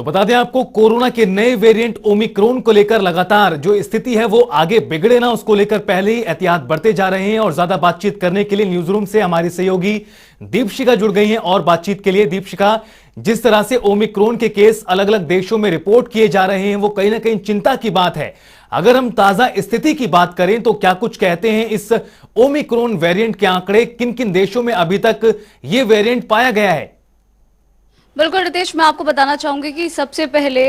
बता दें आपको, कोरोना के नए वेरिएंट ओमिक्रॉन को लेकर लगातार जो स्थिति है वो आगे बिगड़े ना, उसको लेकर पहले ही एहतियात बढ़ते जा रहे हैं। और ज्यादा बातचीत करने के लिए न्यूज रूम से हमारी सहयोगी दीपशिखा जुड़ गई हैं। और बातचीत के लिए दीपशिखा, जिस तरह से ओमिक्रॉन के केस अलग अलग देशों में रिपोर्ट किए जा रहे हैं वो कहीं ना कहीं चिंता की बात है। अगर हम ताजा स्थिति की बात करें तो क्या कुछ कहते हैं इस ओमिक्रॉन वेरिएंट के आंकड़े, किन किन देशों में अभी तक ये वेरिएंट पाया गया है? बिल्कुल रितेश, मैं आपको बताना चाहूंगी कि सबसे पहले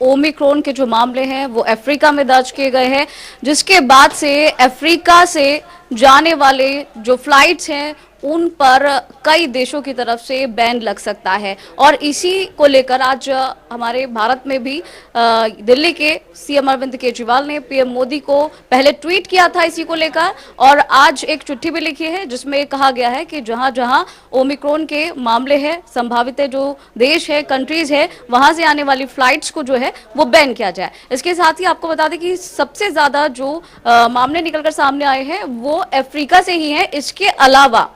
ओमिक्रॉन के जो मामले हैं वो अफ्रीका में दर्ज किए गए हैं, जिसके बाद से अफ्रीका से जाने वाले जो फ्लाइट्स हैं उन पर कई देशों की तरफ से बैन लग सकता है। और इसी को लेकर आज हमारे भारत में भी दिल्ली के सीएम अरविंद केजरीवाल ने पीएम मोदी को पहले ट्वीट किया था इसी को लेकर, और आज एक चिट्ठी भी लिखी है जिसमें कहा गया है कि जहां जहां ओमिक्रॉन के मामले हैं, संभावित जो देश है, कंट्रीज है, वहां से आने वाली फ्लाइट्स को जो है वो बैन किया जाए। इसके साथ ही आपको बता दें कि सबसे ज्यादा जो मामले निकलकर सामने आए हैं वो अफ्रीका से ही है। इसके अलावा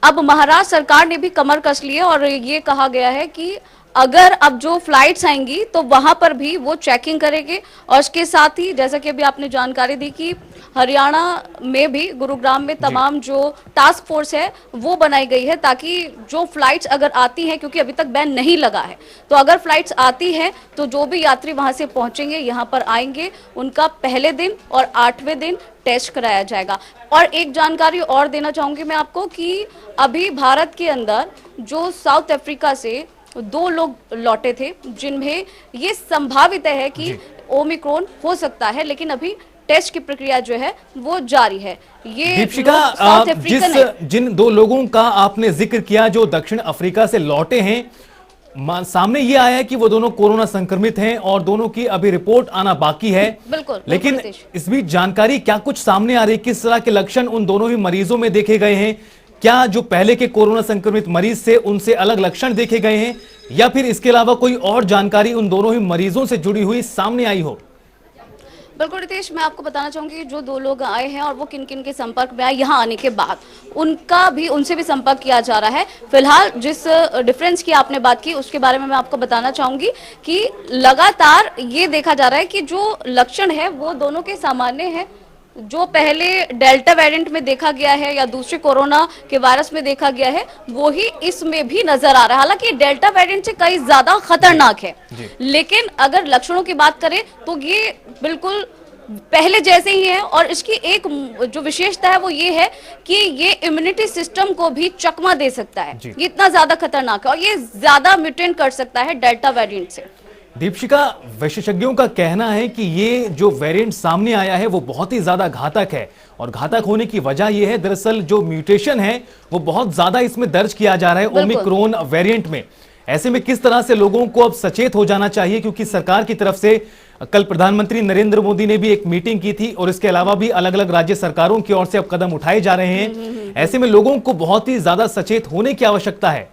अब महाराष्ट्र सरकार ने भी कमर कस ली है और ये कहा गया है कि अगर अब जो फ्लाइट्स आएंगी तो वहां पर भी वो चेकिंग करेंगे। और इसके साथ ही जैसा कि अभी आपने जानकारी दी कि हरियाणा में भी गुरुग्राम में तमाम जो टास्क फोर्स है वो बनाई गई है, ताकि जो फ्लाइट्स अगर आती हैं, क्योंकि अभी तक बैन नहीं लगा है, तो अगर फ्लाइट्स आती हैं तो जो भी यात्री वहां से पहुंचेंगे, यहाँ पर आएंगे, उनका पहले दिन और 8वें दिन टेस्ट कराया जाएगा। और एक जानकारी और देना चाहूंगी मैं आपको कि अभी भारत के अंदर जो साउथ अफ्रीका से 2 लोग लौटे थे जिनमें ये संभावित है कि ओमिक्रॉन हो सकता है, लेकिन अभी टेस्ट की प्रक्रिया जो है वो जारी है। ये दीपशिखा, जिन 2 लोगों का आपने जिक्र किया जो दक्षिण अफ्रीका से लौटे हैं, सामने ये आया है कि वो दोनों कोरोना संक्रमित हैं और दोनों की अभी रिपोर्ट आना बाकी है। बिल्कुल, लेकिन इस बीच जानकारी क्या कुछ सामने आ रही है? किस तरह के लक्षण उन दोनों ही मरीजों में देखे गए हैं? क्या जो पहले के कोरोना संक्रमित मरीज से उनसे अलग लक्षण देखे गए हैं, या फिर इसके अलावा कोई और जानकारी उन दोनों ही मरीजों से जुड़ी हुई सामने आई हो? बिल्कुल रितेश, मैं आपको बताना चाहूंगी कि जो 2 लोग आए हैं और वो किन किन के संपर्क में आए, यहाँ आने के बाद उनसे भी संपर्क किया जा रहा है। फिलहाल जिस डिफरेंस की आपने बात की उसके बारे में मैं आपको बताना चाहूंगी कि लगातार ये देखा जा रहा है कि जो लक्षण है वो दोनों के सामान्य है। जो पहले डेल्टा वेरिएंट में देखा गया है या दूसरे कोरोना के वायरस में देखा गया है वो ही इसमें भी नजर आ रहा है। हालांकि डेल्टा वेरिएंट से कई ज्यादा खतरनाक है, लेकिन अगर लक्षणों की बात करें तो ये बिल्कुल पहले जैसे ही है। और इसकी एक जो विशेषता है वो ये है कि ये इम्यूनिटी सिस्टम को भी चकमा दे सकता है, ये इतना ज्यादा खतरनाक है और ये ज्यादा म्यूटेंट कर सकता है डेल्टा वेरिएंट से। दीपशिखा, विशेषज्ञों का कहना है कि ये जो वेरिएंट सामने आया है वो बहुत ही ज्यादा घातक है, और घातक होने की वजह यह है दरअसल जो म्यूटेशन है वो बहुत ज्यादा इसमें दर्ज किया जा रहा है ओमिक्रॉन वेरिएंट में। ऐसे में किस तरह से लोगों को अब सचेत हो जाना चाहिए, क्योंकि सरकार की तरफ से कल प्रधानमंत्री नरेंद्र मोदी ने भी एक मीटिंग की थी और इसके अलावा भी अलग अलग राज्य सरकारों की ओर से अब कदम उठाए जा रहे हैं। ऐसे में लोगों को बहुत ही ज्यादा सचेत होने की आवश्यकता है।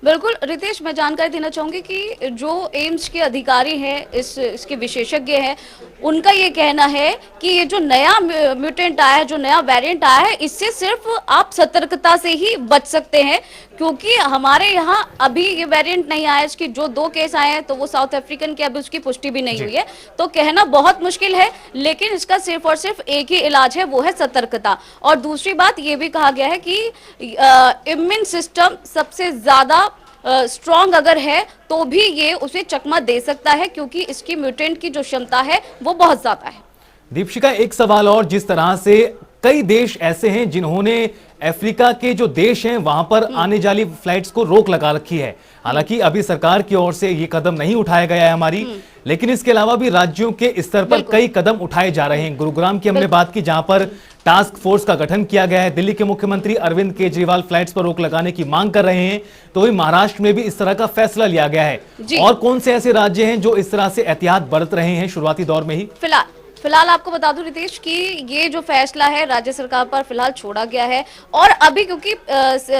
बिल्कुल रितेश, मैं जानकारी देना चाहूंगी कि जो एम्स के अधिकारी हैं, इसके विशेषज्ञ हैं, उनका ये कहना है कि ये जो नया म्यूटेंट आया है, जो नया वेरिएंट आया है, इससे सिर्फ आप सतर्कता से ही बच सकते हैं, क्योंकि हमारे यहाँ अभी ये वेरिएंट नहीं आया। इसकी जो 2 केस आए हैं तो वो साउथ अफ्रीकन के, अभी उसकी पुष्टि भी नहीं हुई है, तो कहना बहुत मुश्किल है। लेकिन इसका सिर्फ और सिर्फ एक ही इलाज है, वो है सतर्कता। और दूसरी बात ये भी कहा गया है कि इम्यून सिस्टम सबसे ज्यादा स्ट्रॉन्ग अगर है तो भी ये उसे चकमा दे सकता है, क्योंकि इसकी म्यूटेंट की जो क्षमता है वो बहुत ज्यादा है। दीपशिखा, एक सवाल और, जिस तरह से कई देश ऐसे हैं जिन्होंने अफ्रीका के जो देश हैं वहां पर आने जाने फ्लाइट्स को रोक लगा रखी है, हालांकि अभी सरकार की ओर से ये कदम नहीं उठाया गया है हमारी, लेकिन इसके अलावा भी राज्यों के स्तर पर कई कदम उठाए जा रहे हैं। गुरुग्राम की हमने बात की जहां पर टास्क फोर्स का गठन किया गया है। दिल्ली के मुख्यमंत्री अरविंद केजरीवाल फ्लाइट्स पर रोक लगाने की मांग कर रहे हैं, तो वही महाराष्ट्र में भी इस तरह का फैसला लिया गया है। और कौन से ऐसे राज्य हैं जो इस तरह से एहतियात बरत रहे हैं शुरुआती दौर में ही? फिलहाल आपको बता दूं रितेश कि ये जो फैसला है राज्य सरकार पर फिलहाल छोड़ा गया है और अभी क्योंकि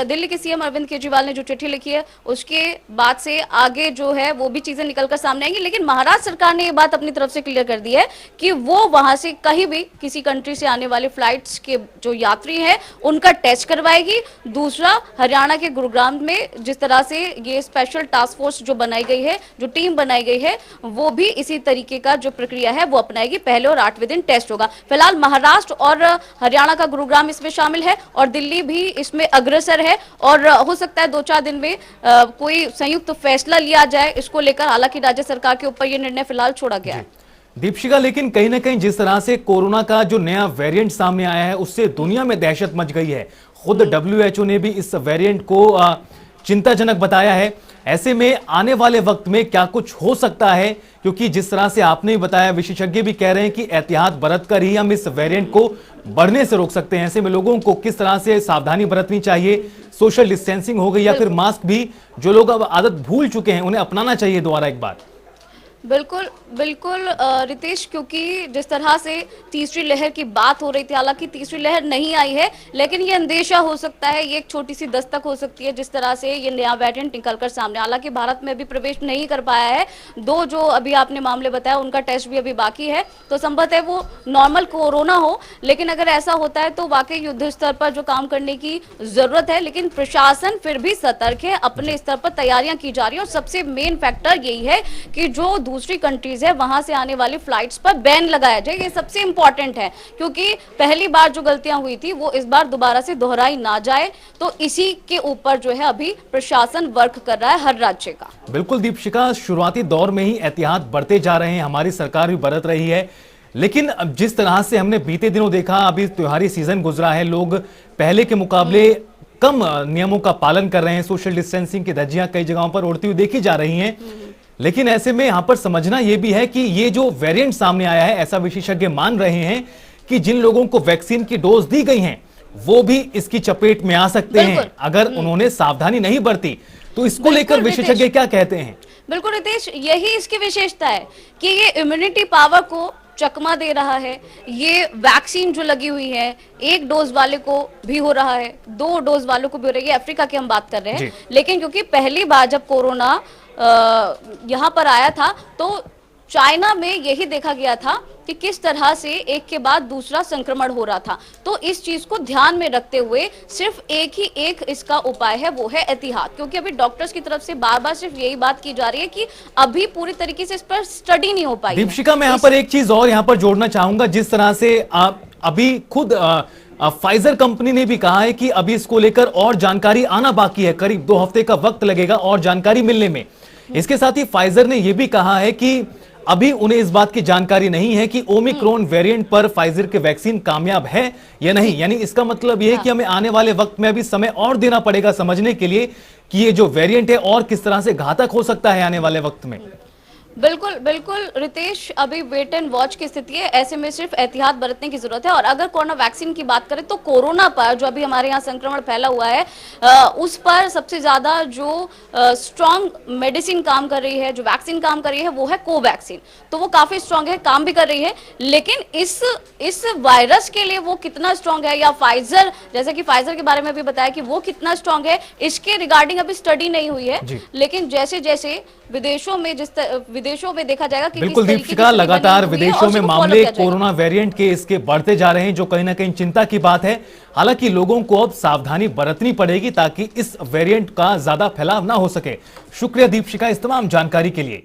दिल्ली के सीएम अरविंद केजरीवाल ने जो चिट्ठी लिखी है उसके बाद से आगे जो है वो भी चीजें निकलकर सामने आएंगी, लेकिन महाराष्ट्र सरकार ने ये बात अपनी तरफ से क्लियर कर दी है कि वो वहां से कहीं भी किसी कंट्री से आने वाले फ्लाइट्स के जो यात्री हैं उनका टेस्ट करवाएगी। दूसरा, हरियाणा के गुरुग्राम में जिस तरह से ये स्पेशल टास्क फोर्स जो बनाई गई है, जो टीम बनाई गई है, वो भी इसी तरीके का जो प्रक्रिया है वो अपनाएगी। पहले और 8वें दिन टेस्ट होगा। फिलहाल महाराष्ट्र और हरियाणा का गुरुग्राम इसमें शामिल है और दिल्ली भी इसमें अग्रसर है और हो सकता है 2-4 दिन में कोई संयुक्त फैसला लिया जाए इसको लेकर। हालांकि राज्य सरकार के ऊपर यह निर्णय फिलहाल छोड़ा गया है। दीपशिका, लेकिन कहीं ना कहीं जिस तरह से कोरोना का जो नया वेरिएंट सामने आया है उससे दुनिया में दहशत मच गई है। खुद WHO ने भी इस वेरिएंट को चिंताजनक बताया है। ऐसे में आने वाले वक्त में क्या कुछ हो सकता है, क्योंकि जिस तरह से आपने भी बताया, विशेषज्ञ भी कह रहे हैं कि एहतियात बरतकर ही हम इस वेरिएंट को बढ़ने से रोक सकते हैं। ऐसे में लोगों को किस तरह से सावधानी बरतनी चाहिए? सोशल डिस्टेंसिंग हो गई या फिर मास्क भी जो लोग अब आदत भूल चुके हैं उन्हें अपनाना चाहिए दोबारा एक बार? बिल्कुल बिल्कुल रितेश, क्योंकि जिस तरह से तीसरी लहर की बात हो रही थी, हालांकि तीसरी लहर नहीं आई है लेकिन ये अंदेशा हो सकता है, ये एक छोटी सी दस्तक हो सकती है जिस तरह से ये नया वेरिएंट निकलकर सामने। हालांकि भारत में अभी प्रवेश नहीं कर पाया है। 2 जो अभी आपने मामले बताया उनका टेस्ट भी अभी बाकी है, तो संभवत है वो नॉर्मल कोरोना हो, लेकिन अगर ऐसा होता है तो वाकई युद्ध स्तर पर जो काम करने की जरूरत है। लेकिन प्रशासन फिर भी सतर्क है, अपने स्तर पर तैयारियां की जा रही है और सबसे मेन फैक्टर यही है कि जो दूसरी कंट्रीज है वहां से आने वाली फ्लाइट्स पर बैन लगाया जाए। ये सबसे इंपॉर्टेंट है क्योंकि पहली बार जो गलतियां हुई थी वो इस बार दोबारा से दोहराई ना जाए, तो इसी के ऊपर जो है अभी प्रशासन वर्क कर रहा है हर राज्य का। बिल्कुल दीपशिका, शुरुआती दौर में ही एहतियात बढ़ते जा रहे हैं, हमारी सरकार भी बरत रही है, लेकिन अब जिस तरह से हमने बीते दिनों देखा, अभी त्योहारी सीजन गुजरा है, लोग पहले के मुकाबले कम नियमों का पालन कर रहे हैं। सोशल डिस्टेंसिंग की धज्जियां कई जगहों पर उड़ती हुई देखी जा रही हैं। लेकिन ऐसे में यहां पर समझना यह भी है कि ये जो वेरिएंट सामने आया है, ऐसा विशेषज्ञ मान रहे हैं कि जिन लोगों को वैक्सीन की डोज दी गई हैं वो भी इसकी चपेट में आ सकते हैं अगर उन्होंने सावधानी नहीं बरती। तो इसको लेकर विशेषज्ञ क्या कहते हैं? बिल्कुल रितेश, यही इसकी विशेषता है कि ये इम्यूनिटी पावर को चकमा दे रहा है। ये वैक्सीन जो लगी हुई है 1 डोज वाले को भी हो रहा है, 2 डोज वालों को भी हो रही है। अफ्रीका की हम बात कर रहे हैं, लेकिन क्योंकि पहली बार जब कोरोना यहाँ पर आया था तो चाइना में यही देखा गया था कि किस तरह से एक के बाद दूसरा संक्रमण हो रहा था। तो इस चीज को ध्यान में रखते हुए सिर्फ एक इसका उपाय है, वो है एहतियात। क्योंकि अभी डॉक्टर्स की तरफ से बार बार सिर्फ यही बात की जा रही है कि अभी पूरी तरीके से इस पर स्टडी नहीं हो पाई। दीपशिका, मैं यहाँ पर एक चीज और यहाँ पर जोड़ना चाहूंगा। जिस तरह से अभी खुद फाइजर कंपनी ने भी कहा है कि अभी इसको लेकर और जानकारी आना बाकी है, करीब 2 हफ्ते का वक्त लगेगा और जानकारी मिलने में। इसके साथ ही फाइजर ने यह भी कहा है कि अभी उन्हें इस बात की जानकारी नहीं है कि ओमिक्रॉन वेरिएंट पर फाइजर के वैक्सीन कामयाब है या नहीं। यानी इसका मतलब यह है कि हमें आने वाले वक्त में अभी समय और देना पड़ेगा समझने के लिए कि ये जो वेरिएंट है और किस तरह से घातक हो सकता है आने वाले वक्त में। बिल्कुल बिल्कुल रितेश, अभी वेट एंड वॉच की स्थिति है। ऐसे में सिर्फ एहतियात बरतने की जरूरत है। और अगर कोरोना वैक्सीन की बात करें तो कोरोना पर जो अभी हमारे यहाँ संक्रमण फैला हुआ है उस पर सबसे ज्यादा जो स्ट्रॉन्ग मेडिसिन काम कर रही है, जो वैक्सीन काम कर रही है, वो है कोवैक्सीन। तो वो काफी स्ट्रॉन्ग है, काम भी कर रही है। लेकिन इस वायरस के लिए वो कितना स्ट्रॉन्ग है, या फाइजर, जैसे कि फाइजर के बारे में भी बताया कि वो कितना स्ट्रॉन्ग है, इसके रिगार्डिंग अभी स्टडी नहीं हुई है। लेकिन जैसे जैसे विदेशों में देखा जाएगा कि बिल्कुल दीपशिका, लगातार विदेशों में मामले कोरोना वेरिएंट के इसके बढ़ते जा रहे हैं, जो कहीं ना कहीं चिंता की बात है। हालांकि लोगों को अब सावधानी बरतनी पड़ेगी ताकि इस वेरिएंट का ज्यादा फैलाव ना हो सके। शुक्रिया दीपशिका इस तमाम जानकारी के लिए।